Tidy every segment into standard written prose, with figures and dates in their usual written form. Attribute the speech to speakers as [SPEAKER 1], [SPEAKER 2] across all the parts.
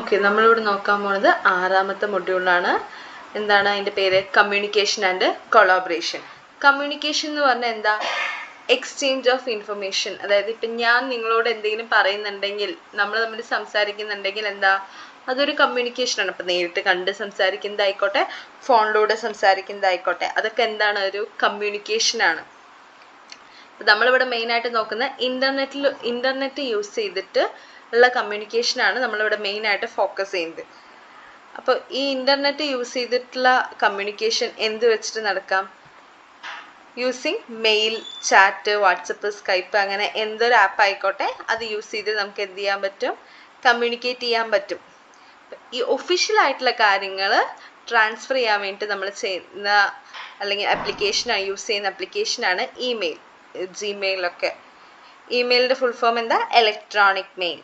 [SPEAKER 1] Okay, നമ്മളിവിടെ നോക്കാൻ പോകുന്നത് 6ാമത്തെ മൊഡ്യൂളാണ്. എന്താണ് അതിൻ്റെ പേര്? Communication and collaboration. കമ്മ്യൂണിക്കേഷൻ എന്ന് പറഞ്ഞാൽ എന്താ? Exchange of information. അതായത് ഇപ്പം ഞാൻ നിങ്ങളോട് എന്തെങ്കിലും പറയുന്നുണ്ടെങ്കിൽ, നമ്മൾ തമ്മിൽ സംസാരിക്കുന്നുണ്ടെങ്കിൽ എന്താ, അതൊരു കമ്മ്യൂണിക്കേഷനാണ്. ഇപ്പം നേരിട്ട് കണ്ട് സംസാരിക്കുന്നതായിക്കോട്ടെ, ഫോണിലൂടെ സംസാരിക്കുന്നതായിക്കോട്ടെ, അതൊക്കെ എന്താണ്? ഒരു കമ്മ്യൂണിക്കേഷനാണ്. നമ്മളിവിടെ മെയിനായിട്ട് നോക്കുന്ന ഇൻ്റർനെറ്റ് യൂസ് ചെയ്തിട്ട് ഉള്ള കമ്മ്യൂണിക്കേഷനാണ് നമ്മളിവിടെ മെയിനായിട്ട് ഫോക്കസ് ചെയ്യുന്നത്. അപ്പോൾ ഈ ഇൻ്റർനെറ്റ് യൂസ് ചെയ്തിട്ടുള്ള കമ്മ്യൂണിക്കേഷൻ എന്ത് വെച്ചിട്ട് നടക്കാം? Using mail, chat, WhatsApp, Skype, അങ്ങനെ എന്തൊരു ആപ്പ് ആയിക്കോട്ടെ അത് യൂസ് ചെയ്ത് നമുക്ക് എന്ത് ചെയ്യാൻ പറ്റും? കമ്മ്യൂണിക്കേറ്റ് ചെയ്യാൻ പറ്റും. ഈ ഒഫീഷ്യൽ ആയിട്ടുള്ള കാര്യങ്ങൾ ട്രാൻസ്ഫർ ചെയ്യാൻ വേണ്ടിയിട്ട് നമ്മൾ ചെയ്യുന്ന അല്ലെങ്കിൽ ആപ്ലിക്കേഷനാണ് യൂസ് ചെയ്യുന്ന ആപ്ലിക്കേഷനാണ് ഇമെയിൽ, ജിമെയിലൊക്കെ. ഇമെയിലിൻ്റെ ഫുൾ ഫോം എന്താ? Electronic mail.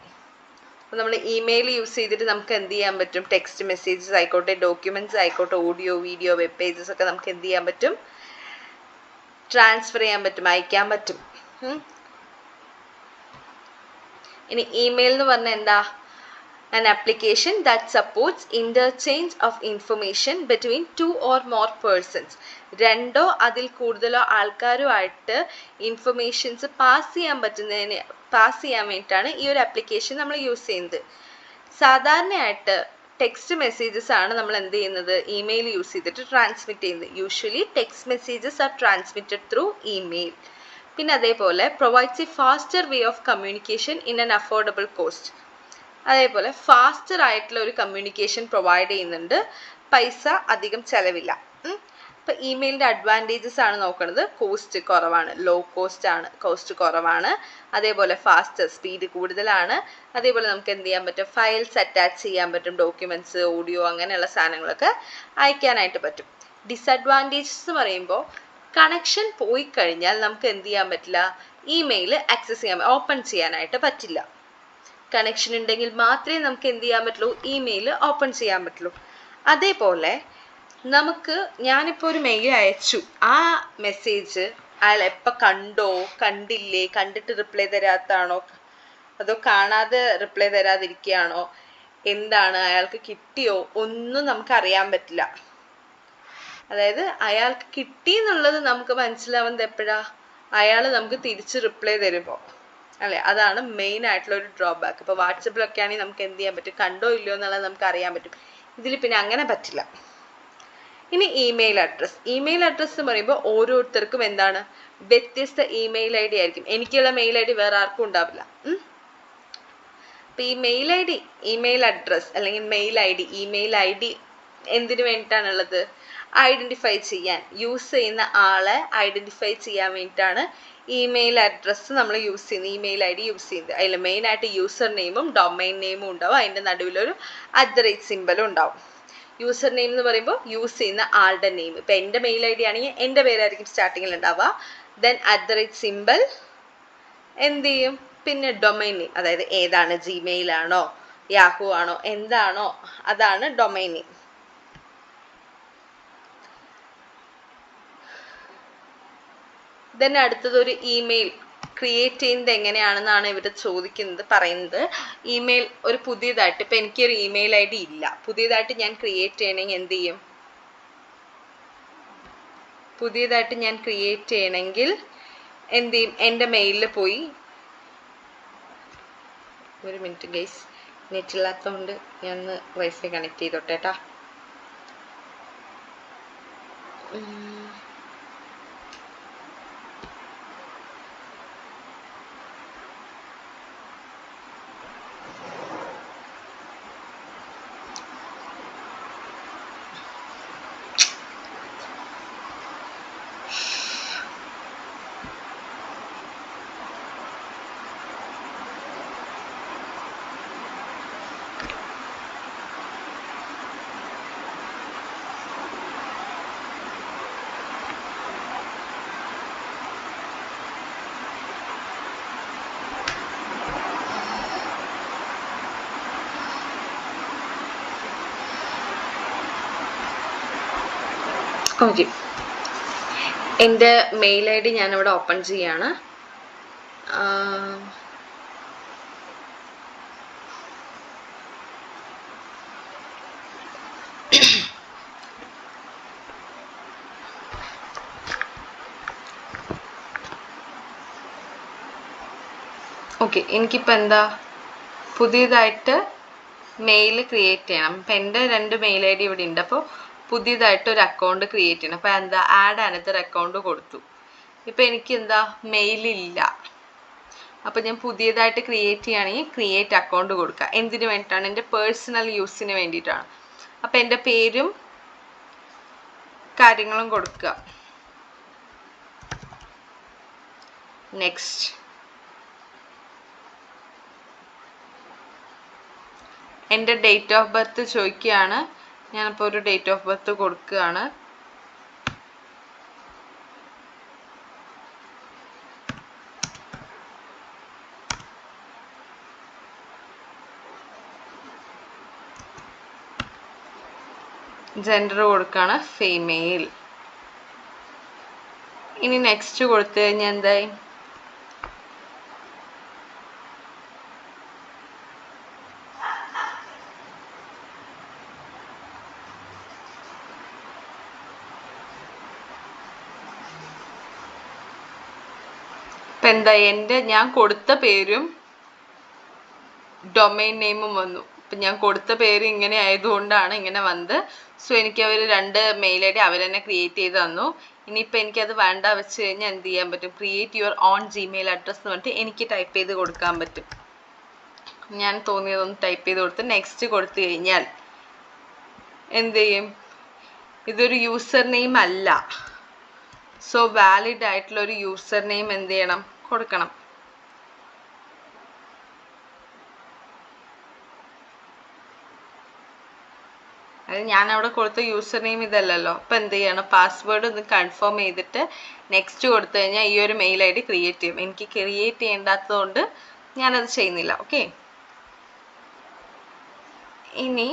[SPEAKER 1] അപ്പോൾ നമ്മൾ ഇമെയിൽ യൂസ് ചെയ്തിട്ട് നമുക്ക് എന്ത് ചെയ്യാൻ പറ്റും? ടെക്സ്റ്റ് മെസ്സേജസ് ആയിക്കോട്ടെ, ഡോക്യുമെൻറ്റ്സ് ആയിക്കോട്ടെ, ഓഡിയോ, വീഡിയോ, വെബ് പേജസ് ഒക്കെ നമുക്ക് എന്ത് ചെയ്യാൻ പറ്റും? ട്രാൻസ്ഫർ ചെയ്യാൻ പറ്റും, അയക്കാൻ പറ്റും. ഇനി ഇമെയിൽ എന്ന് പറഞ്ഞാൽ എന്താ? An application that supports interchange of information between 2 or more persons. രണ്ടോ അതിൽ കൂടുതലോ ആൾക്കാരുമായിട്ട് ഇൻഫർമേഷൻസ് പാസ് ചെയ്യാൻ വേണ്ടിയിട്ടാണ് ഈ ഒരു ആപ്ലിക്കേഷൻ നമ്മൾ യൂസ് ചെയ്യുന്നത്. സാധാരണയായിട്ട് ടെക്സ്റ്റ് മെസ്സേജസ് ആണ് നമ്മൾ എന്ത് ചെയ്യുന്നത്? ഇമെയിൽ യൂസ് ചെയ്തിട്ട് ട്രാൻസ്മിറ്റ് ചെയ്യുന്നത്. Usually text messages are transmitted through email. പിന്നെ അതേപോലെ provides a faster way of communication in an affordable cost. അതേപോലെ ഫാസ്റ്റർ ആയിട്ടുള്ള ഒരു കമ്മ്യൂണിക്കേഷൻ പ്രൊവൈഡ് ചെയ്യുന്നുണ്ട്, പൈസ അധികം ചിലവില്ല. ഇപ്പം ഇമെയിലിൻ്റെ അഡ്വാൻറ്റേജസ് ആണ് നോക്കുന്നത്. കോസ്റ്റ് കുറവാണ്, ലോ കോസ്റ്റ് കുറവാണ്. അതേപോലെ ഫാസ്റ്റർ, സ്പീഡ് കൂടുതലാണ്. അതേപോലെ നമുക്ക് എന്ത് ചെയ്യാൻ പറ്റും? ഫയൽസ് അറ്റാച്ച് ചെയ്യാൻ പറ്റും, ഡോക്യുമെൻറ്റ്സ്, ഓഡിയോ, അങ്ങനെയുള്ള സാധനങ്ങളൊക്കെ അയക്കാനായിട്ട് പറ്റും. ഡിസഡ്വാൻറ്റേജസ് എന്ന് പറയുമ്പോൾ കണക്ഷൻ പോയി കഴിഞ്ഞാൽ നമുക്ക് എന്ത് ചെയ്യാൻ പറ്റില്ല? ഇമെയിൽ ആക്സസ് ചെയ്യാൻ, ഓപ്പൺ ചെയ്യാനായിട്ട് പറ്റില്ല. കണക്ഷൻ ഉണ്ടെങ്കിൽ മാത്രമേ നമുക്ക് എന്ത് ചെയ്യാൻ പറ്റുള്ളൂ? ഇമെയിൽ ഓപ്പൺ ചെയ്യാൻ പറ്റുള്ളൂ. അതേപോലെ ഞാനിപ്പോൾ ഒരു മെയിൽ അയച്ചു, ആ മെസ്സേജ് അയാൾ എപ്പോൾ കണ്ടോ, കണ്ടില്ലേ, കണ്ടിട്ട് റിപ്ലൈ തരാത്താണോ, അതോ കാണാതെ റിപ്ലൈ തരാതിരിക്കുകയാണോ, എന്താണ്, അയാൾക്ക് കിട്ടിയോ, ഒന്നും നമുക്ക് അറിയാൻ പറ്റില്ല. അതായത് അയാൾക്ക് കിട്ടി എന്നുള്ളത് നമുക്ക് മനസ്സിലാവുന്നത് എപ്പോഴാ? അയാൾ നമുക്ക് തിരിച്ച് റിപ്ലൈ തരുമ്പോൾ അല്ലേ? അതാണ് മെയിൻ ആയിട്ടുള്ള ഒരു ഡ്രോബാക്ക്. ഇപ്പോൾ വാട്സപ്പിലൊക്കെ ആണെങ്കിൽ നമുക്ക് എന്ത് ചെയ്യാൻ പറ്റും? കണ്ടോ ഇല്ലയോ എന്നുള്ളത് നമുക്ക് അറിയാൻ പറ്റും. ഇതിൽ പിന്നെ അങ്ങനെ പറ്റില്ല. ഇനി ഇമെയിൽ അഡ്രസ്സ്. ഇമെയിൽ അഡ്രസ്സ് എന്ന് പറയുമ്പോൾ ഓരോരുത്തർക്കും എന്താണ്? വ്യത്യസ്ത ഇമെയിൽ ഐ ഡി ആയിരിക്കും. എനിക്കുള്ള മെയിൽ ഐ ഡി വേറെ ആർക്കും ഉണ്ടാവില്ല. അപ്പോൾ ഈ mail ID, email address അല്ലെങ്കിൽ mail ID, email ID എന്തിനു വേണ്ടിയിട്ടാണുള്ളത്? ഐഡൻറ്റിഫൈ ചെയ്യാൻ, യൂസ് ചെയ്യുന്ന ആളെ ഐഡൻറ്റിഫൈ ചെയ്യാൻ വേണ്ടിയിട്ടാണ് ഇമെയിൽ അഡ്രസ്സ് നമ്മൾ യൂസ് ചെയ്യുന്നത്, ഇമെയിൽ ഐ ഡി യൂസ് ചെയ്യുന്നത്. അതിൽ മെയിനായിട്ട് യൂസർ നെയിമും ഡൊമൈൻ നെയിമും ഉണ്ടാവും. അതിൻ്റെ നടുവിലൊരു @ സിമ്പലും ഉണ്ടാവും. യൂസർ നെയിം എന്ന് പറയുമ്പോൾ യൂസ് ചെയ്യുന്ന ആളുടെ നെയിം. ഇപ്പം എൻ്റെ മെയിൽ ഐ ഡി ആണെങ്കിൽ എൻ്റെ പേരായിരിക്കും സ്റ്റാർട്ടിങ്ങിൽ ഉണ്ടാവുക. ദെൻ @ സിമ്പൽ എന്ത് ചെയ്യും? പിന്നെ ഡൊമൈൻ നെയിം, അതായത് ഏതാണ്, ജിമെയിൽ ആണോ, യാഹു ആണോ, എന്താണോ അതാണ് ഡൊമൈൻ നെയിം. ദെൻ അടുത്തത് ഒരു ഇമെയിൽ ക്രിയേറ്റ് ചെയ്യുന്നത് എങ്ങനെയാണെന്നാണ് ഇവർ പറയുന്നത്. ഇമെയിൽ ഒരു പുതിയതായിട്ട്, ഇപ്പം എനിക്കൊരു ഇമെയിൽ ഐ ഡി ഇല്ല, പുതിയതായിട്ട് ഞാൻ ക്രിയേറ്റ് ചെയ്യണമെങ്കിൽ എന്ത് ചെയ്യും? പുതിയതായിട്ട് ഞാൻ ക്രിയേറ്റ് ചെയ്യണമെങ്കിൽ എന്ത് ചെയ്യും? എൻ്റെ മെയിലിൽ പോയി, ഒരു മിനിറ്റ് ഗൈസ്, നെറ്റ് ഇല്ലാത്തതുകൊണ്ട് ഞാൻ വൈഫൈ കണക്ട് ചെയ്തോട്ടെ കേട്ടോ. ഓക്കെ, എൻ്റെ മെയിൽ ഐ ഡി ഞാനിവിടെ ഓപ്പൺ ചെയ്യാണ്. ഓക്കെ, എനിക്കിപ്പോൾ എന്താ പുതിയതായിട്ട് മെയിൽ ക്രിയേറ്റ് ചെയ്യണം. അപ്പം എൻ്റെ 2 മെയിൽ ഐ ഡി ഇവിടെ ഉണ്ട്. അപ്പോൾ പുതിയതായിട്ട് ഒരു അക്കൗണ്ട് ക്രിയേറ്റ് ചെയ്യണം. അപ്പോൾ എന്താ ആഡ് അനദർ അക്കൗണ്ട് കൊടുത്തു. ഇപ്പം എനിക്ക് എന്താ മെയിലില്ല. അപ്പം ഞാൻ പുതിയതായിട്ട് ക്രിയേറ്റ് ചെയ്യുകയാണെങ്കിൽ ക്രിയേറ്റ് അക്കൗണ്ട് കൊടുക്കുക. എന്തിനു വേണ്ടിയിട്ടാണ്? എൻ്റെ പേഴ്സണൽ യൂസിന് വേണ്ടിയിട്ടാണ്. അപ്പം എൻ്റെ പേരും കാര്യങ്ങളും കൊടുക്കുക. നെക്സ്റ്റ്, എൻ്റെ ഡേറ്റ് ഓഫ് ബർത്ത് ചോദിക്കുകയാണ്. ഞാനിപ്പോൾ ഒരു ഡേറ്റ് ഓഫ് ബർത്ത് കൊടുക്കുകയാണ്. ജെൻഡർ കൊടുക്കുകയാണ് ഫീമെയിൽ. ഇനി നെക്സ്റ്റ് കൊടുത്തു കഴിഞ്ഞാൽ എന്തായി? ഇപ്പം എന്താ ഞാൻ കൊടുത്ത പേരും ഡൊമൈൻ നെയിമും വന്നു. ഇപ്പം ഞാൻ കൊടുത്ത പേര് ഇങ്ങനെ ആയതുകൊണ്ടാണ് ഇങ്ങനെ വന്നത്. സോ എനിക്ക് അവർ 2 മെയിൽ ഐ ഡി അവർ തന്നെ ക്രിയേറ്റ് ചെയ്ത് തന്നു. ഇനിയിപ്പോൾ എനിക്കത് വേണ്ട വെച്ച് കഴിഞ്ഞാൽ എന്ത് ചെയ്യാൻ പറ്റും? Create your own Gmail address എന്ന് പറഞ്ഞിട്ട് എനിക്ക് ടൈപ്പ് ചെയ്ത് കൊടുക്കാൻ പറ്റും. ഞാൻ തോന്നിയതൊന്ന് ടൈപ്പ് ചെയ്ത് കൊടുത്ത് നെക്സ്റ്റ് കൊടുത്തു കഴിഞ്ഞാൽ എന്ത് ചെയ്യും? ഇതൊരു യൂസർ നെയിം അല്ല. സോ വാലിഡ് ആയിട്ടുള്ള ഒരു യൂസർ നെയിം എന്ത് ചെയ്യണം? കൊടുക്കണം. അത് ഞാൻ അവിടെ കൊടുത്ത യൂസർ നെയിം ഇതല്ലല്ലോ. അപ്പം എന്ത് ചെയ്യണം? പാസ്വേഡ് ഒന്ന് കൺഫേം ചെയ്തിട്ട് നെക്സ്റ്റ് കൊടുത്തു കഴിഞ്ഞാൽ ഈ ഒരു മെയിൽ ഐ ഡി ക്രിയേറ്റ് ചെയ്യും. എനിക്ക് ക്രിയേറ്റ് ചെയ്യേണ്ടാത്തതുകൊണ്ട് ഞാനത് ചെയ്യുന്നില്ല. ഓക്കെ, ഇനി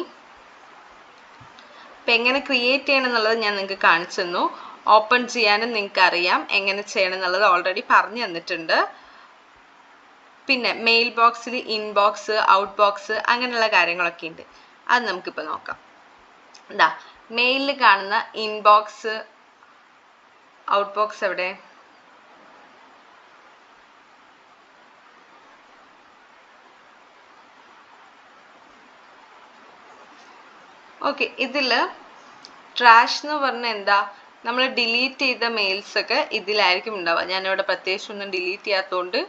[SPEAKER 1] ഇപ്പം എങ്ങനെ ക്രിയേറ്റ് ചെയ്യണം എന്നുള്ളത് ഞാൻ നിങ്ങൾക്ക് കാണിച്ചു തന്നു. ഓപ്പൺ ചെയ്യാനും നിങ്ങൾക്ക് അറിയാം എങ്ങനെ ചെയ്യണം എന്നുള്ളത് ഓൾറെഡി പറഞ്ഞു തന്നിട്ടുണ്ട്. പിന്നെ മെയിൽ ബോക്സിൽ ഇൻബോക്സ്, ഔട്ട് ബോക്സ് അങ്ങനെയുള്ള കാര്യങ്ങളൊക്കെ ഉണ്ട്. അത് നമുക്കിപ്പോൾ നോക്കാം. എന്താ മെയിലിൽ കാണുന്ന ഇൻബോക്സ്, ഔട്ട് ബോക്സ് എവിടെ? ഓക്കെ, ഇതിൽ ട്രാഷ് എന്ന് പറഞ്ഞാൽ എന്താ? നമ്മൾ ഡിലീറ്റ് ചെയ്ത മെയിൽസ് ഒക്കെ ഇതിലായിരിക്കും ഉണ്ടാവുക. ഞാനിവിടെ പ്രത്യേകിച്ച് ഒന്നും ഡിലീറ്റ് ചെയ്യാത്തതുകൊണ്ട്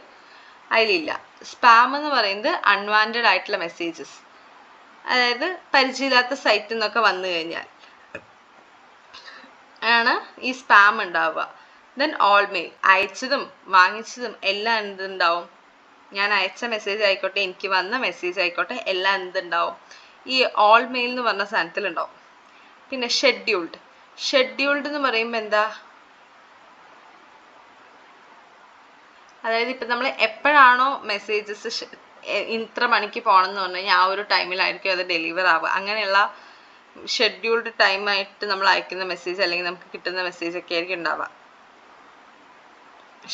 [SPEAKER 1] അതിലില്ല. സ്പാം എന്ന് പറയുന്നത് അൺവാണ്ടഡ് ആയിട്ടുള്ള മെസ്സേജസ്, അതായത് പരിചയമില്ലാത്ത സൈറ്റിൽ നിന്നൊക്കെ വന്നു കഴിഞ്ഞാൽ ആണ് ഈ സ്പാം ഉണ്ടാവുക. ദെൻ ഓൾ മെയിൽ, അയച്ചതും വാങ്ങിച്ചതും എല്ലാം എന്തുണ്ടാവും? ഞാൻ അയച്ച മെസ്സേജ് ആയിക്കോട്ടെ, എനിക്ക് വന്ന മെസ്സേജ് ആയിക്കോട്ടെ, എല്ലാം എന്തുണ്ടാവും? ഈ ഓൾ മെയിൽ എന്ന് പറഞ്ഞ സാധനത്തിലുണ്ടാവും. പിന്നെ ഷെഡ്യൂൾഡ് എന്ന് പറയുമ്പോൾ എന്താ? അതായത് ഇപ്പം നമ്മൾ എപ്പോഴാണോ മെസ്സേജസ് ഇത്ര മണിക്ക് പോകണം എന്ന് പറഞ്ഞു കഴിഞ്ഞാൽ ആ ഒരു ടൈമിലായിരിക്കും അത് ഡെലിവർ ആവുക. അങ്ങനെയുള്ള ഷെഡ്യൂൾഡ് ടൈമായിട്ട് നമ്മൾ അയക്കുന്ന മെസ്സേജ് അല്ലെങ്കിൽ നമുക്ക് കിട്ടുന്ന മെസ്സേജ് ഒക്കെ ആയിരിക്കും ഉണ്ടാവുക.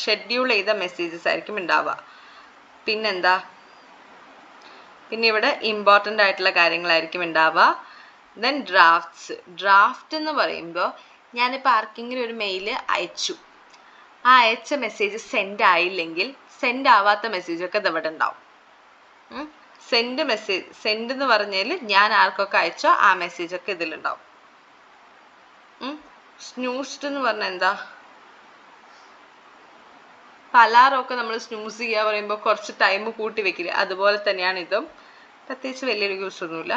[SPEAKER 1] ഷെഡ്യൂൾ ചെയ്ത മെസ്സേജസ് ആയിരിക്കും ഉണ്ടാവുക. പിന്നെന്താ? പിന്നെ ഇവിടെ ഇമ്പോർട്ടൻ്റ് ആയിട്ടുള്ള കാര്യങ്ങളായിരിക്കും ഉണ്ടാവുക. ദെൻ ഡ്രാഫ്റ്റ് എന്ന് പറയുമ്പോൾ ഞാനിപ്പോൾ ആർക്കെങ്കിലും ഒരു മെയിൽ അയച്ചു, ആ അയച്ച മെസ്സേജ് സെൻഡ് ആയില്ലെങ്കിൽ സെൻഡ് ആവാത്ത മെസ്സേജൊക്കെ ഇതിവിടെ ഉണ്ടാവും. സെൻഡ് എന്ന് പറഞ്ഞാൽ ഞാൻ ആർക്കൊക്കെ അയച്ചോ ആ മെസ്സേജൊക്കെ ഇതിലുണ്ടാവും. സ്നൂസ്ഡ് എന്ന് പറഞ്ഞാൽ എന്താ? അലാറമൊക്കെ നമ്മൾ സ്നൂസ് ചെയ്യുക പറയുമ്പോൾ കുറച്ച് ടൈം കൂട്ടി വെക്കില്ല, അതുപോലെ തന്നെയാണ് ഇതും. പ്രത്യേകിച്ച് വലിയൊരു യൂസ് ഒന്നുമില്ല.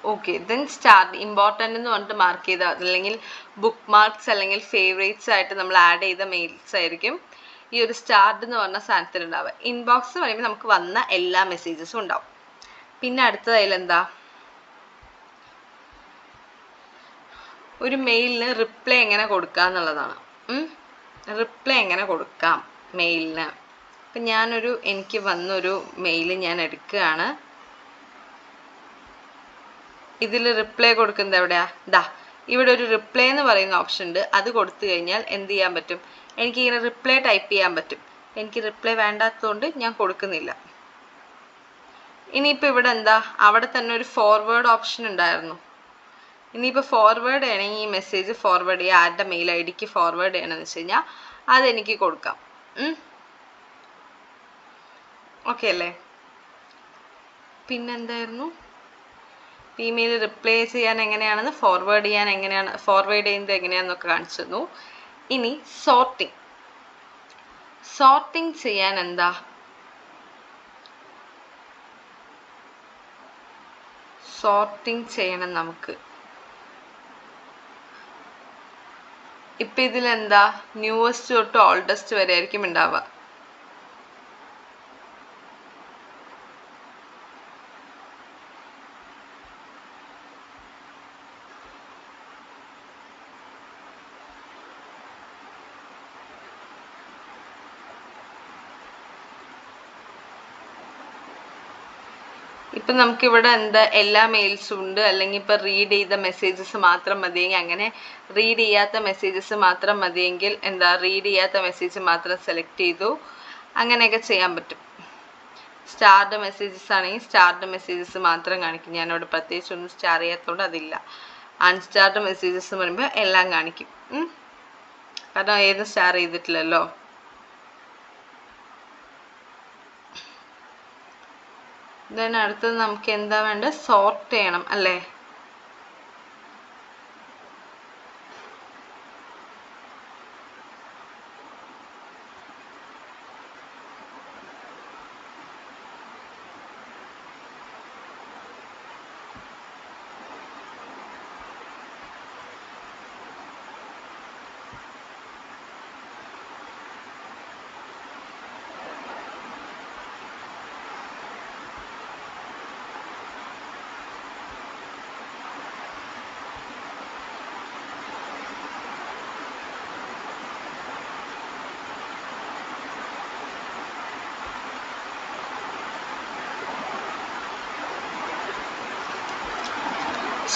[SPEAKER 1] ഓക്കെ, ദെൻ സ്റ്റാർട്ട് ഇമ്പോർട്ടൻ്റ് എന്ന് പറഞ്ഞിട്ട് മാർക്ക് ചെയ്ത, അല്ലെങ്കിൽ ബുക്ക് മാർക്സ് അല്ലെങ്കിൽ ഫേവറേറ്റ്സ് ആയിട്ട് നമ്മൾ ആഡ് ചെയ്ത മെയിൽസ് ആയിരിക്കും ഈ ഒരു സ്റ്റാർട്ട് എന്ന് പറഞ്ഞ സാധനത്തിലുണ്ടാവുക. ഇൻബോക്സ് എന്ന് പറയുമ്പോൾ നമുക്ക് വന്ന എല്ലാ മെസ്സേജസും ഉണ്ടാവും. പിന്നെ അടുത്തതിലെന്താ? ഒരു മെയിലിന് റിപ്ലൈ എങ്ങനെ കൊടുക്കുക എന്നുള്ളതാണ്. റിപ്ലൈ എങ്ങനെ കൊടുക്കാം മെയിലിന്? അപ്പം എനിക്ക് വന്നൊരു മെയിൽ ഞാൻ എടുക്കുകയാണ്. ഇതിൽ റിപ്ലൈ കൊടുക്കുന്നത് എവിടെയാ? ഇവിടെ ഒരു റിപ്ലൈ എന്ന് പറയുന്ന ഓപ്ഷൻ ഉണ്ട്. അത് കൊടുത്തു കഴിഞ്ഞാൽ എന്ത് ചെയ്യാൻ പറ്റും? എനിക്കിങ്ങനെ റിപ്ലൈ ടൈപ്പ് ചെയ്യാൻ പറ്റും. എനിക്ക് റിപ്ലൈ വേണ്ടാത്തതുകൊണ്ട് ഞാൻ കൊടുക്കുന്നില്ല. ഇനിയിപ്പോൾ ഇവിടെ എന്താ? അവിടെ തന്നെ ഒരു ഫോർവേഡ് ഓപ്ഷൻ ഉണ്ടായിരുന്നു. ഇനിയിപ്പോൾ ഫോർവേഡ് ചെയ്യണമെങ്കിൽ ഈ മെസ്സേജ് ഫോർവേഡ് ചെയ്യുക, ആരുടെ മെയിൽ ഐ ഡിക്ക് ഫോർവേഡ് ചെയ്യണമെന്ന് വെച്ച് കഴിഞ്ഞാൽ അതെനിക്ക് കൊടുക്കാം. ഓക്കെ അല്ലേ? പിന്നെന്തായിരുന്നു? ഇമെയിൽ റിപ്ലൈ ചെയ്യാൻ എങ്ങനെയാണെന്ന്, ഫോർവേഡ് ചെയ്യാൻ എങ്ങനെയാണ്, ഫോർവേഡ് ചെയ്യുന്നത് എങ്ങനെയാണെന്നൊക്കെ കാണിച്ചു തന്നു. ഇനി സോർട്ടിങ് ചെയ്യാൻ എന്താ? സോർട്ടിങ് ചെയ്യണം നമുക്ക്. ഇപ്പം ഇതിലെന്താ, ന്യൂവസ്റ്റ് തൊട്ട് ഓൾഡസ്റ്റ് വരെ ആയിരിക്കും ഉണ്ടാവുക. ഇപ്പം നമുക്കിവിടെ എന്താ എല്ലാ മെയിൽസും ഉണ്ട്, അല്ലെങ്കിൽ ഇപ്പം റീഡ് ചെയ്ത മെസ്സേജസ് മാത്രം മതിയെങ്കിൽ അങ്ങനെ, റീഡ് ചെയ്യാത്ത മെസ്സേജസ് മാത്രം മതിയെങ്കിൽ എന്താ റീഡ് ചെയ്യാത്ത മെസ്സേജ് മാത്രം സെലക്ട് ചെയ്തു, അങ്ങനെയൊക്കെ ചെയ്യാൻ പറ്റും. സ്റ്റാർഡ് മെസ്സേജസ് ആണെങ്കിൽ സ്റ്റാർഡ് മെസ്സേജസ് മാത്രം കാണിക്കും. ഞാനിവിടെ പ്രത്യേകിച്ച് ഒന്നും സ്റ്റാർ ചെയ്യാത്തതുകൊണ്ട് അതില്ല. അൺസ്റ്റാർഡ് മെസ്സേജസ് പറയുമ്പോൾ എല്ലാം കാണിക്കും, കാരണം ഏതും സ്റ്റാർ ചെയ്തിട്ടില്ലല്ലോ. ദെൻ അടുത്തത് നമുക്ക് എന്താ വേണ്ടത്, സോർട്ട് ചെയ്യണം അല്ലേ?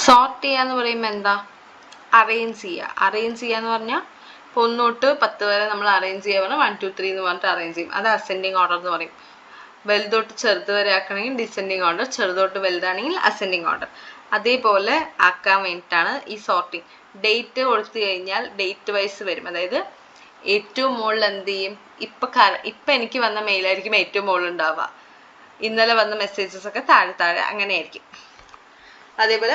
[SPEAKER 1] സോർട്ട് ചെയ്യാന്ന് പറയുമ്പോൾ എന്താ, അറേഞ്ച് ചെയ്യുക. അറേഞ്ച് ചെയ്യുക എന്ന് പറഞ്ഞാൽ ഇപ്പോൾ 1 തൊട്ട് 10 വരെ നമ്മൾ അറേഞ്ച് ചെയ്യുക പറഞ്ഞാൽ 1 2 3 എന്ന് പറഞ്ഞിട്ട് അറേഞ്ച് ചെയ്യും. അത് അസെൻഡിങ് ഓർഡർ എന്ന് പറയും. വലുതൊട്ട് ചെറുത് വരെ ആക്കണമെങ്കിൽ ഡിസെൻഡിങ് ഓർഡർ, ചെറുതൊട്ട് വലുതാണെങ്കിൽ അസെൻഡിങ് ഓർഡർ. അതേപോലെ ആക്കാൻ വേണ്ടിയിട്ടാണ് ഈ സോർട്ടിങ്. ഡേറ്റ് കൊടുത്തു കഴിഞ്ഞാൽ ഡേറ്റ് വൈസ് വരും. അതായത് ഏറ്റവും മുകളിൽ എന്ത് ചെയ്യും, ഇപ്പം എനിക്ക് വന്ന മെയിലായിരിക്കും ഏറ്റവും മുകളിൽ ഉണ്ടാവുക, ഇന്നലെ വന്ന മെസ്സേജസ് ഒക്കെ താഴെ അങ്ങനെ ആയിരിക്കും. അതേപോലെ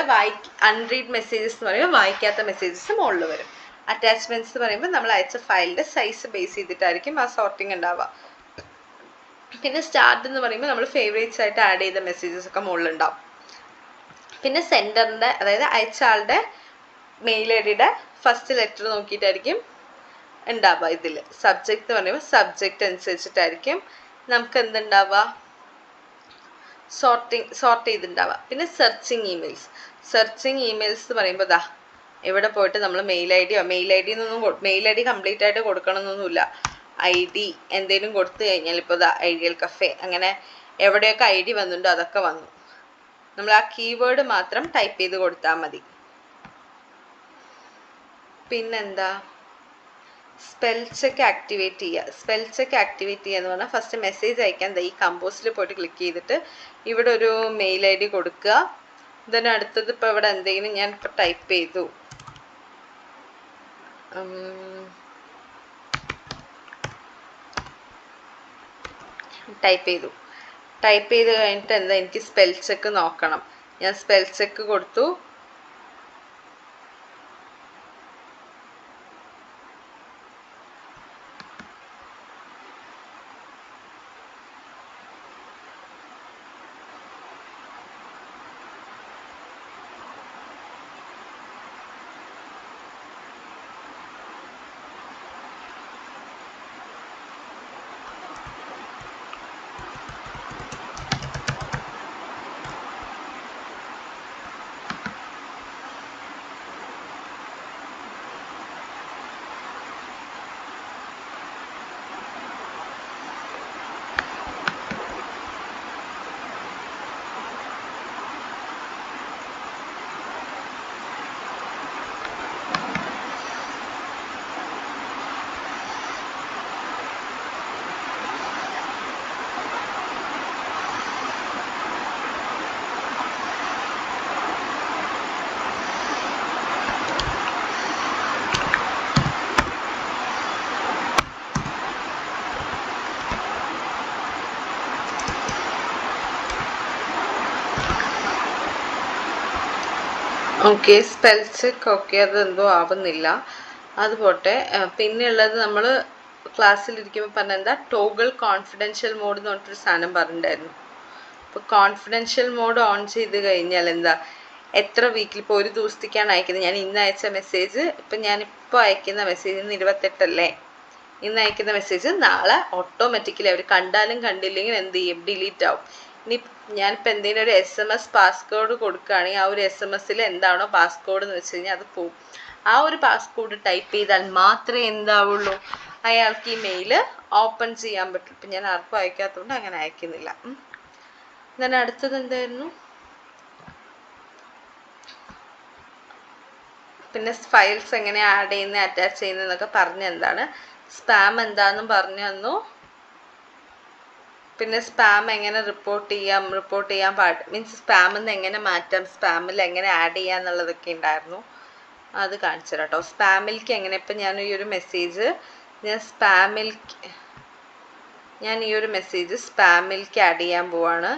[SPEAKER 1] അൺറീഡ് മെസ്സേജസ് എന്ന് പറയുമ്പോൾ വായിക്കാത്ത മെസ്സേജസ് മുകളിൽ വരും. അറ്റാച്ച്മെന്റ്സ് എന്ന് പറയുമ്പോൾ നമ്മൾ അയച്ച ഫയലിൻ്റെ സൈസ് ബേസ് ചെയ്തിട്ടായിരിക്കും ആ സോർട്ടിങ് ഉണ്ടാവുക. പിന്നെ സ്റ്റാർട്ട് എന്ന് പറയുമ്പോൾ നമ്മൾ ഫേവറേറ്റ്സ് ആയിട്ട് ആഡ് ചെയ്ത മെസ്സേജസ് ഒക്കെ മുകളിലുണ്ടാവും. പിന്നെ സെൻഡറിൻ്റെ, അതായത് അയച്ച ആളുടെ മെയിൽ ഐ ഡിയുടെ ഫസ്റ്റ് ലെറ്റർ നോക്കിയിട്ടായിരിക്കും ഉണ്ടാവുക. ഇതിൽ സബ്ജക്റ്റ് എന്ന് പറയുമ്പോൾ സബ്ജക്റ്റ് അനുസരിച്ചിട്ടായിരിക്കും നമുക്ക് എന്തുണ്ടാവുക, സോർട്ട് ചെയ്തിട്ടുണ്ടാവുക. പിന്നെ സെർച്ചിങ് ഇമെയിൽസ് എന്ന് പറയുമ്പോൾ ദാ ഇവിടെ പോയിട്ട് നമ്മൾ മെയിൽ ഐ ഡി കംപ്ലീറ്റ് ആയിട്ട് കൊടുക്കണമെന്നൊന്നുമില്ല. ഐ ഡി എന്തെങ്കിലും കൊടുത്തു കഴിഞ്ഞാൽ ഇപ്പോൾ ദാ ഐഡിയൽ കഫേ അങ്ങനെ എവിടെയൊക്കെ ഐ ഡി വന്നിട്ടുണ്ടോ അതൊക്കെ വന്നു. നമ്മൾ ആ കീവേഡ് മാത്രം ടൈപ്പ് ചെയ്ത് കൊടുത്താൽ മതി. പിന്നെന്താ, സ്പെൽ ചെക്ക് ആക്ടിവേറ്റ് ചെയ്യുക എന്ന് പറഞ്ഞാൽ ഫസ്റ്റ് മെസ്സേജ് അയക്കാൻ ഈ കമ്പോസിൽ പോയിട്ട് ക്ലിക്ക് ചെയ്തിട്ട് ഇവിടെ ഒരു മെയിൽ ഐ ഡി കൊടുക്കുക. ദെൻ അടുത്തത് ഇപ്പോൾ ഇവിടെ എന്തെങ്കിലും ഞാൻ ഇപ്പോൾ ടൈപ്പ് ചെയ്തു, ടൈപ്പ് ചെയ്ത് കഴിഞ്ഞിട്ട് എന്താ എനിക്ക് സ്പെൽ ചെക്ക് നോക്കണം. ഞാൻ സ്പെൽ ചെക്ക് കൊടുത്തു. ഓക്കെ, സ്പെൽ ചെക്ക് ഓക്കെ, അതെന്തോ ആവുന്നില്ല, അത് പോട്ടെ. പിന്നെ ഉള്ളത് നമ്മൾ ക്ലാസ്സിലിരിക്കുമ്പോൾ പറഞ്ഞ എന്താ, ടോഗിൾ കോൺഫിഡൻഷ്യൽ മോഡ് എന്ന് പറഞ്ഞിട്ടൊരു സാധനം പറഞ്ഞിട്ടുണ്ടായിരുന്നു. അപ്പോൾ കോൺഫിഡൻഷ്യൽ മോഡ് ഓൺ ചെയ്ത് കഴിഞ്ഞാൽ എന്താ, എത്ര വീക്കിൽ, ഇപ്പോൾ ഒരു ദിവസത്തേക്കാണ് അയക്കുന്നത്, ഞാൻ ഇന്ന് അയച്ച മെസ്സേജ്, ഇപ്പം ഞാനിപ്പോൾ അയക്കുന്ന മെസ്സേജ് ഇന്ന് 28 ഇന്ന് അയക്കുന്ന മെസ്സേജ് നാളെ ഓട്ടോമാറ്റിക്കലി അവർ കണ്ടാലും കണ്ടില്ലെങ്കിൽ എന്ത് ചെയ്യും, ഡിലീറ്റ് ആവും. ഇനി ഞാനിപ്പോൾ എന്തെങ്കിലും ഒരു SMS പാസ്കോഡ് കൊടുക്കുകയാണെങ്കിൽ ആ ഒരു SMS എന്താണോ പാസ്കോഡ് എന്ന് വെച്ച് കഴിഞ്ഞാൽ അത് പോവും. ആ ഒരു പാസ്കോഡ് ടൈപ്പ് ചെയ്താൽ മാത്രമേ എന്താവുള്ളൂ, അയാൾക്ക് ഈ മെയിൽ ഓപ്പൺ ചെയ്യാൻ പറ്റും. ഇപ്പം ഞാൻ ആർക്കും അയക്കാത്തതുകൊണ്ട് അങ്ങനെ അയക്കുന്നില്ല. then അടുത്തത് എന്തായിരുന്നു, പിന്നെ ഫയൽസ് എങ്ങനെ ആഡ് ചെയ്യുന്നത് അറ്റാച്ച് ചെയ്യുന്നതെന്നൊക്കെ പറഞ്ഞ എന്താണ്, സ്പാം എന്താണെന്നും പറഞ്ഞു തന്നു. പിന്നെ സ്പാം എങ്ങനെ റിപ്പോർട്ട് ചെയ്യാൻ മീൻസ് സ്പാമിൽ നിന്ന് എങ്ങനെ മാറ്റാം, സ്പാമിൽ എങ്ങനെ ആഡ് ചെയ്യാം എന്നുള്ളതൊക്കെ ഉണ്ടായിരുന്നു. അത് കാണിച്ചു തരാം കേട്ടോ. സ്പാമിലേക്ക് എങ്ങനെ, ഇപ്പം ഞാൻ ഈ ഒരു മെസ്സേജ് സ്പാമിലേക്ക് ആഡ് ചെയ്യാൻ പോവാണ്.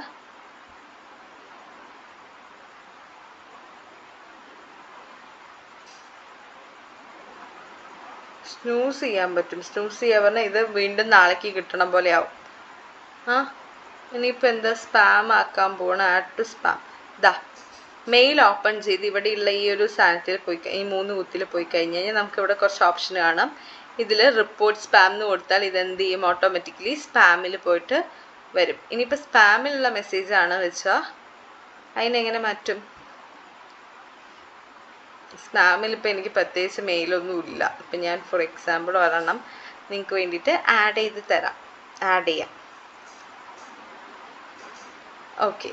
[SPEAKER 1] സ്നൂസ് ചെയ്യാൻ പറ്റും. സ്നൂസ് ചെയ്യാൻ പറഞ്ഞാൽ ഇത് വീണ്ടും നാളേക്ക് കിട്ടണം പോലെ ആവും. ഇനിയിപ്പോൾ എന്താ സ്പാം ആക്കാൻ പോകണം, add to spam. Mail open ചെയ്ത് ഇവിടെയുള്ള ഈ ഒരു സാധനത്തിൽ ഈ 3 കുത്തിൽ പോയി കഴിഞ്ഞ് കഴിഞ്ഞാൽ നമുക്ക് ഇവിടെ കുറച്ച് ഓപ്ഷൻ കാണാം. ഇതിൽ റിപ്പോർട്ട് സ്പാം എന്ന് കൊടുത്താൽ ഇതെന്ത് ചെയ്യും, ഓട്ടോമാറ്റിക്കലി സ്പാമിൽ പോയിട്ട് വരും. ഇനിയിപ്പോൾ സ്പാമിലുള്ള മെസ്സേജാണ് വെച്ചാൽ അതിനെങ്ങനെ മാറ്റും, സ്പാമിൽ ഇപ്പോൾ എനിക്ക് പ്രത്യേകിച്ച് മെയിലൊന്നും ഇല്ല. ഇപ്പം ഞാൻ ഫോർ എക്സാമ്പിൾ ഒരെണ്ണം നിങ്ങൾക്ക് വേണ്ടിയിട്ട് ആഡ് ചെയ്ത് തരാം, ആഡ് ചെയ്യാം. ഓക്കെ,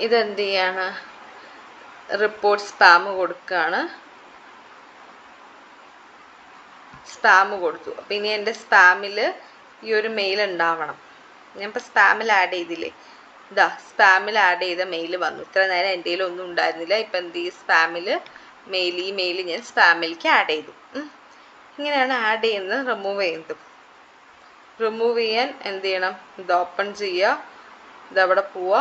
[SPEAKER 1] ഇതെന്ത് ചെയ്യാണ്, റിപ്പോർട്ട് സ്പാം കൊടുക്കുകയാണ്. സ്പാം കൊടുത്തു. അപ്പം ഇനി എൻ്റെ സ്പാമിൽ ഈ ഒരു മെയിൽ ഉണ്ടാവണം. ഞാൻ ഇപ്പോൾ സ്പാമിൽ ആഡ് ചെയ്തില്ലേ, സ്പാമിൽ ആഡ് ചെയ്ത മെയിൽ വന്നു. ഇത്ര നേരം എൻ്റെ കയ്യിൽ ഒന്നും ഉണ്ടായിരുന്നില്ല. ഇപ്പം എന്ത് ചെയ്യും, സ്പാമിൽ ഈ മെയിൽ ഞാൻ സ്പാമിലേക്ക് ആഡ് ചെയ്തു. ഇങ്ങനെയാണ് ആഡ് ചെയ്യുന്നത്, റിമൂവ് ചെയ്യുന്നത്. റിമൂവ് ചെയ്യാൻ എന്ത് ചെയ്യണം, ഇത് ഓപ്പൺ ചെയ്യുക, ഇതവിടെ പോവുക,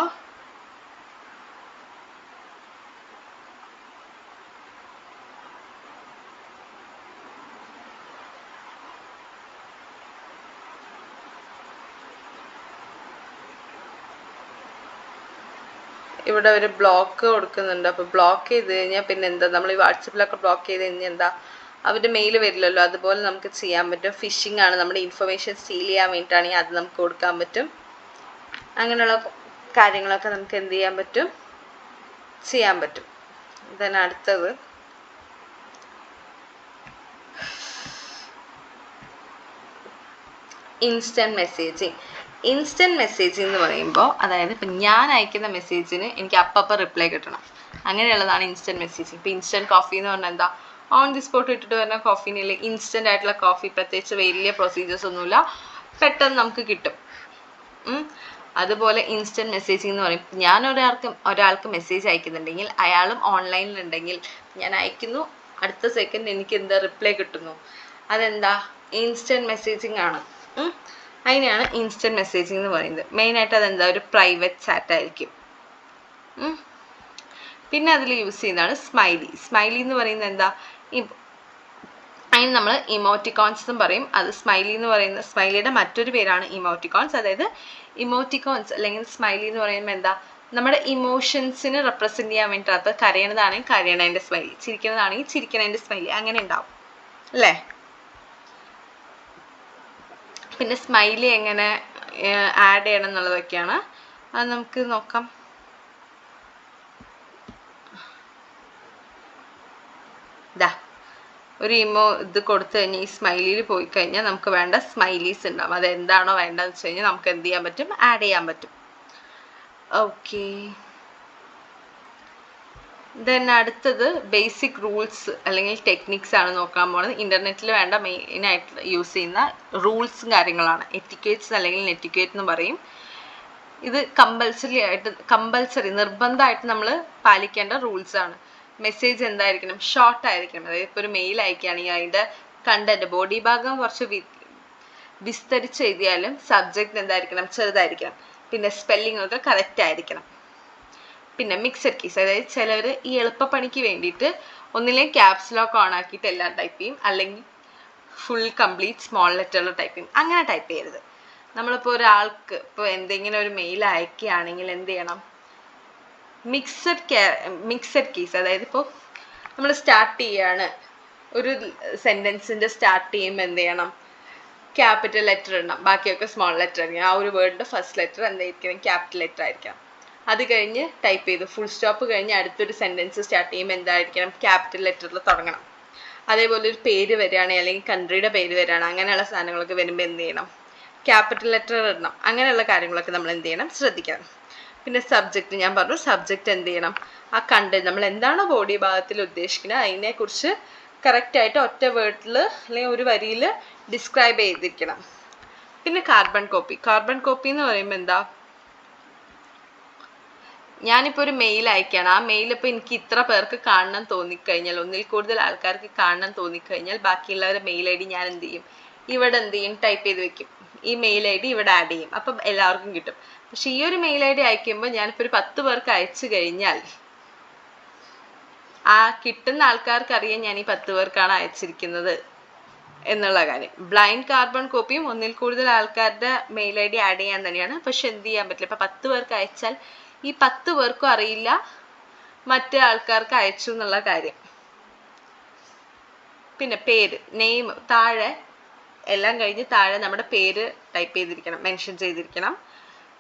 [SPEAKER 1] ഇവിടെ ഒരു ബ്ലോക്ക് കൊടുക്കുന്നുണ്ട്. അപ്പോൾ ബ്ലോക്ക് ചെയ്ത് കഴിഞ്ഞാൽ പിന്നെ എന്താ, നമ്മൾ ഈ വാട്സപ്പിലൊക്കെ ബ്ലോക്ക് ചെയ്ത് കഴിഞ്ഞാൽ എന്താ, അവരുടെ മെയിൽ വരില്ലല്ലോ. അതുപോലെ നമുക്ക് ചെയ്യാൻ പറ്റും. ഫിഷിംഗ് ആണ്, നമ്മുടെ ഇൻഫർമേഷൻ സ്റ്റീൽ ചെയ്യാൻ വേണ്ടിയിട്ടാണെങ്കിൽ അത് നമുക്ക് കൊടുക്കാൻ പറ്റും. അങ്ങനെയുള്ള കാര്യങ്ങളൊക്കെ നമുക്ക് എന്ത് ചെയ്യാൻ പറ്റും, ചെയ്യാൻ പറ്റും. then അടുത്തത് ഇൻസ്റ്റൻറ്റ് മെസ്സേജിങ്. ഇൻസ്റ്റൻറ്റ് മെസ്സേജിങ് എന്ന് പറയുമ്പോൾ അതായത് ഇപ്പം ഞാൻ അയക്കുന്ന മെസ്സേജിന് എനിക്ക് അപ്പം റിപ്ലൈ കിട്ടണം, അങ്ങനെയുള്ളതാണ് ഇൻസ്റ്റൻറ്റ് മെസ്സേജിങ്. ഇപ്പോൾ ഇൻസ്റ്റൻറ്റ് കോഫി എന്ന് പറഞ്ഞാൽ എന്താ, ഓൺ ദി സ്പോട്ട് ഇട്ടിട്ട് വരുന്ന കോഫീനിൽ ഇൻസ്റ്റൻ്റ് ആയിട്ടുള്ള കോഫി, പ്രത്യേകിച്ച് വലിയ പ്രൊസീജിയേഴ്സ് ഒന്നുമില്ല, പെട്ടെന്ന് നമുക്ക് കിട്ടും. അതുപോലെ ഇൻസ്റ്റൻറ്റ് മെസ്സേജിങ് എന്ന് പറയും, ഞാൻ ഒരാൾക്ക് മെസ്സേജ് അയക്കുന്നുണ്ടെങ്കിൽ അയാളും ഓൺലൈനിലുണ്ടെങ്കിൽ ഞാൻ അയക്കുന്നു, അടുത്ത സെക്കൻഡ് എനിക്ക് എന്താ റിപ്ലൈ കിട്ടുന്നു, അതെന്താ ഇൻസ്റ്റൻറ്റ് മെസ്സേജിങ് ആണ്. അതിനെയാണ് ഇൻസ്റ്റൻറ്റ് മെസ്സേജിങ് എന്ന് പറയുന്നത്. മെയിനായിട്ട് അതെന്താ, ഒരു പ്രൈവറ്റ് ചാറ്റ് ആയിരിക്കും. പിന്നെ അതിൽ യൂസ് ചെയ്യുന്നതാണ് സ്മൈലി. സ്മൈലി എന്ന് പറയുന്നത് എന്താ, അതിന് നമ്മൾ ഇമോട്ടിക്കോൺസ് എന്നും പറയും. അത് സ്മൈലി എന്ന് പറയുന്ന, സ്മൈലിയുടെ മറ്റൊരു പേരാണ് ഇമോട്ടിക്കോൺസ്. അതായത് ഇമോട്ടിക്കോൺസ് അല്ലെങ്കിൽ സ്മൈലി എന്ന് പറയുമ്പോൾ എന്താ, നമ്മുടെ ഇമോഷൻസിന് റെപ്രസെൻറ്റ് ചെയ്യാൻ വേണ്ടിയിട്ട്, കരയണതാണെങ്കിൽ കരയണതിൻ്റെ സ്മൈലി, ചിരിക്കുന്നതാണെങ്കിൽ ചിരിക്കണതിൻ്റെ സ്മൈലി, അങ്ങനെ ഉണ്ടാവും അല്ലേ. പിന്നെ സ്മൈലി എങ്ങനെ ആഡ് ചെയ്യണം എന്നുള്ളതൊക്കെയാണ്, അത് നമുക്ക് നോക്കാം. ഒരു ഇത് കൊടുത്തു കഴിഞ്ഞാൽ ഈ സ്മൈലിയിൽ പോയി കഴിഞ്ഞാൽ നമുക്ക് വേണ്ട സ്മൈലീസ് ഉണ്ടാവും. അതെന്താണോ വേണ്ടതെന്ന് വെച്ച് കഴിഞ്ഞാൽ നമുക്ക് എന്ത് ചെയ്യാൻ പറ്റും, ആഡ് ചെയ്യാൻ പറ്റും. ഓക്കെ, ദെൻ അടുത്തത് ബേസിക് റൂൾസ് അല്ലെങ്കിൽ ടെക്നിക്സ് ആണ് നോക്കാൻ പോകുന്നത്. ഇൻ്റർനെറ്റിൽ വേണ്ട മെയിനായിട്ട് യൂസ് ചെയ്യുന്ന റൂൾസും കാര്യങ്ങളാണ്. എറ്റിക്വേറ്റ്സ് അല്ലെങ്കിൽ നെറ്റിക്വേറ്റ് എന്ന് പറയും. ഇത് കമ്പൽസറി നിർബന്ധമായിട്ട് നമ്മൾ പാലിക്കേണ്ട റൂൾസാണ്. മെസ്സേജ് എന്തായിരിക്കണം, ഷോർട്ട് ആയിരിക്കണം. അതായത് ഇപ്പോൾ ഒരു മെയിൽ അയക്കുകയാണെങ്കിൽ അതിൻ്റെ കണ്ടന്റ്, ബോഡി ഭാഗം കുറച്ച് വിസ്തരിച്ച് എഴുതിയാലും സബ്ജക്റ്റ് എന്തായിരിക്കണം, ചെറുതായിരിക്കണം. പിന്നെ സ്പെല്ലിംഗ് ഒക്കെ കറക്റ്റ് ആയിരിക്കണം. പിന്നെ മിക്സഡ് കീസ്, അതായത് ചിലർ ഈ എളുപ്പപ്പണിക്ക് വേണ്ടിയിട്ട് ഒന്നില്ലെങ്കിൽ ക്യാപ്സ് ലോക്ക് ഓൺ ആക്കിയിട്ട് എല്ലാം ടൈപ്പ് ചെയ്യും, അല്ലെങ്കിൽ ഫുൾ കംപ്ലീറ്റ് സ്മോൾ ലെറ്ററിൽ ടൈപ്പ് ചെയ്യും. അങ്ങനെ ടൈപ്പ് ചെയ്യരുത്. നമ്മളിപ്പോൾ ഒരാൾക്ക് ഇപ്പോൾ എന്തെങ്കിലും ഒരു മെയിൽ അയക്കുകയാണെങ്കിൽ എന്ത് ചെയ്യണം, മിക്സഡ് കീസ്, അതായത് ഇപ്പോൾ നമ്മൾ സ്റ്റാർട്ട് ചെയ്യാണ് ഒരു സെൻറ്റൻസിൻ്റെ സ്റ്റാർട്ട് ചെയ്യുമ്പോൾ എന്ത് ചെയ്യണം, ക്യാപിറ്റൽ ലെറ്റർ ഇടണം, ബാക്കിയൊക്കെ സ്മോൾ ലെറ്റർ ആയിരിക്കും. ആ ഒരു വേർഡിൻ്റെ ഫസ്റ്റ് ലെറ്റർ എന്തായിരിക്കണം, ക്യാപിറ്റൽ ലെറ്റർ ആയിരിക്കണം. അത് കഴിഞ്ഞ് ടൈപ്പ് ചെയ്തു ഫുൾ സ്റ്റോപ്പ് കഴിഞ്ഞ് അടുത്തൊരു സെൻറ്റൻസ് സ്റ്റാർട്ട് ചെയ്യുമ്പോൾ എന്തായിരിക്കണം, ക്യാപിറ്റൽ ലെറ്ററിൽ തുടങ്ങണം. അതേപോലെ ഒരു പേര് വരികയാണെങ്കിൽ അല്ലെങ്കിൽ കൺട്രിയുടെ പേര് വരികയാണ്, അങ്ങനെയുള്ള സാധനങ്ങളൊക്കെ വരുമ്പോൾ എന്ത് ചെയ്യണം, ക്യാപിറ്റൽ ലെറ്റർ ഇടണം. അങ്ങനെയുള്ള കാര്യങ്ങളൊക്കെ നമ്മൾ എന്ത് ചെയ്യണം, ശ്രദ്ധിക്കണം. പിന്നെ സബ്ജക്റ്റ് ഞാൻ പറഞ്ഞു, സബ്ജക്റ്റ് എന്ത് ചെയ്യണം, ആ കണ്ടന്റ് നമ്മൾ എന്താണോ ബോഡി ഭാഗത്തിൽ ഉദ്ദേശിക്കുന്നത് അതിനെക്കുറിച്ച് കറക്റ്റായിട്ട് ഒറ്റ വേർഡിൽ അല്ലെങ്കിൽ ഒരു വരിയിൽ ഡിസ്ക്രൈബ് ചെയ്തിരിക്കണം. പിന്നെ കാർബൺ കോപ്പി എന്ന് പറയുമ്പോൾ എന്താ, ഞാനിപ്പോൾ ഒരു മെയിൽ അയക്കുകയാണ്, ആ മെയിൽ ഇപ്പോൾ എനിക്ക് ഇത്ര പേർക്ക് കാണണം തോന്നിക്കഴിഞ്ഞാൽ, ഒന്നിൽ കൂടുതൽ ആൾക്കാർക്ക് കാണണം തോന്നിക്കഴിഞ്ഞാൽ ബാക്കിയുള്ളവരുടെ മെയിൽ ഐ ഡി ഞാൻ എന്ത് ചെയ്യും, ഇവിടെ എന്ത് ചെയ്യും, ടൈപ്പ് ചെയ്ത് വെക്കും. ഈ മെയിൽ ഐ ഡി ഇവിടെ ആഡ് ചെയ്യും, അപ്പം എല്ലാവർക്കും കിട്ടും. പക്ഷെ ഈ ഒരു മെയിൽ ഐ ഡി അയക്കുമ്പോൾ ഞാനിപ്പോൾ ഒരു 10 പേർക്ക് അയച്ചു കഴിഞ്ഞാൽ ആ കിട്ടുന്ന ആൾക്കാർക്ക് അറിയാൻ ഞാൻ ഈ 10 പേർക്കാണ് അയച്ചിരിക്കുന്നത് എന്നുള്ള കാര്യം. ബ്ലൈൻഡ് കാർബൺ കോപ്പിയും ഒന്നിൽ കൂടുതൽ ആൾക്കാരുടെ മെയിൽ ഐ ഡി ആഡ് ചെയ്യാൻ തന്നെയാണ്. പക്ഷെ എന്ത് ചെയ്യാൻ പറ്റില്ല, ഇപ്പം 10 പേർക്ക് അയച്ചാൽ ഈ 10 പേർക്കും അറിയില്ല മറ്റേ ആൾക്കാർക്ക് അയച്ചു എന്നുള്ള കാര്യം. പിന്നെ പേര്, നെയിം, താഴെ എല്ലാം കഴിഞ്ഞ് താഴെ നമ്മുടെ പേര് ടൈപ്പ് ചെയ്തിരിക്കണം, മെൻഷൻ ചെയ്തിരിക്കണം.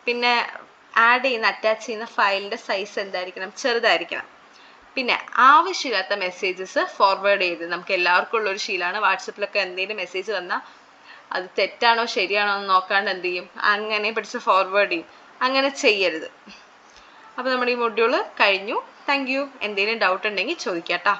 [SPEAKER 1] പിന്നെ ആഡ് ചെയ്യുന്ന അറ്റാച്ച് ചെയ്യുന്ന ഫയലിൻ്റെ സൈസ് എന്തായിരിക്കണം, ചെറുതായിരിക്കണം. പിന്നെ ആവശ്യമില്ലാത്ത മെസ്സേജസ് ഫോർവേഡ് ചെയ്ത്, നമുക്ക് എല്ലാവർക്കും ഉള്ളൊരു ശീലമാണ് വാട്സപ്പിലൊക്കെ എന്തെങ്കിലും മെസ്സേജ് വന്നാൽ അത് തെറ്റാണോ ശരിയാണോ എന്ന് നോക്കാണ്ട് എന്ത് ചെയ്യും, അങ്ങനെ പിടിച്ച് ഫോർവേഡ് ചെയ്യും. അങ്ങനെ ചെയ്യരുത്. അപ്പോൾ നമ്മുടെ ഈ മൊഡ്യൂൾ കഴിഞ്ഞു. Thank you. എന്തെങ്കിലും ഡൗട്ട് ഉണ്ടെങ്കിൽ ചോദിക്കാം കേട്ടോ.